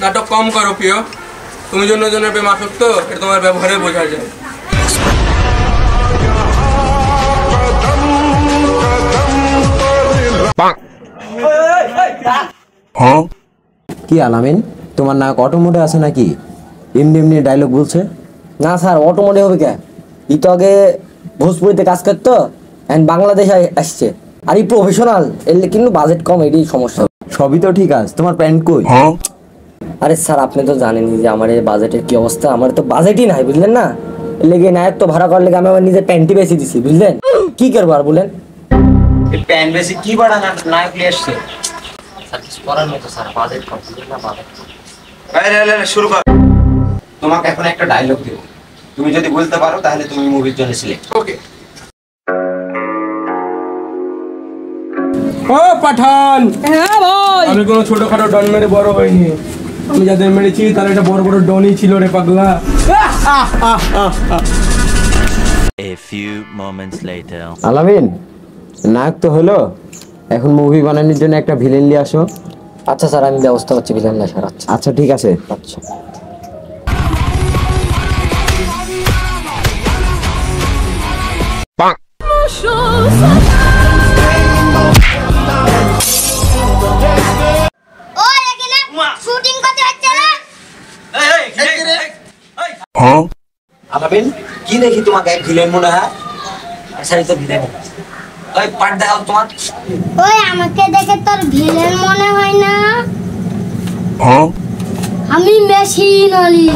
নাটক কম করো প্রিয়, তুমি জনের প্রেম আসক্ত, এটা তোমার ব্যবহারে বোঝা যায়। কি আলামিন, তোমার নাক অটো মোডে আছে নাকি? এমনি এমনি ডায়লগ বলছে? না স্যার, অটো মোডে হবে কে? ই তো আগে ভোজপুরিতে কাজ করতো, বাংলাদেশে আসছে। আর এই প্রফেশনাল, এর কিন্তু বাজেট কম, এটাই সমস্যা। সবই তো ঠিক আছে, তোমার প্যান্ট কই? আরে স্যার, আপনি তো জানেনই যে আমার এই বাজেটের কি অবস্থা। আমার তো বাজেটই নাই, বুঝলেন না? এর লেগে নায়ক তো ভাড়া করার লেগে আমি আমার নিজের প্যান্টই বেশি দিছি, বুঝলেন? কি করবো আর বলেন? প্যান্ট বেশি কি বাড়া নায়ক নিয়ে আসছে? স্যার কিছু করার মতো স্যার, বাজেট কম, বুঝলেন না? বাজেট শুরু কর। তোমাকে এখন একটা ডায়লগ দেব, তুমি যদি বলতে পারো তাহলে তুমি মুভির জন্য সিলেক্ট। ওকে। ও পাঠান, হ্যাঁ ভাই, আমি কোনো ছোটখাটো ডন মেরে বড় হইনি। আমি যাদের মেরেছি তারা এটা বড় বড় ডনই ছিল রে পাগলা। A few moments later. আলামিন, নায়ক তো হলো, এখন মুভি বানানোর জন্য একটা ভিলেন নিয়ে আসো। আচ্ছা স্যার, আমি ব্যবস্থা করছি, বুঝলেন না স্যার? আচ্ছা আচ্ছা ঠিক আছে। আচ্ছা। আলামিন, কি দেখি তোমাকে এক ভিলেন মনে হয়? স্যার, এই তো ভিলেন। ওই পার্ট দেখাও তোমার। ওই আমাকে দেখে তোর ভিলেন মনে হয় না? আমি মেশিন অলি।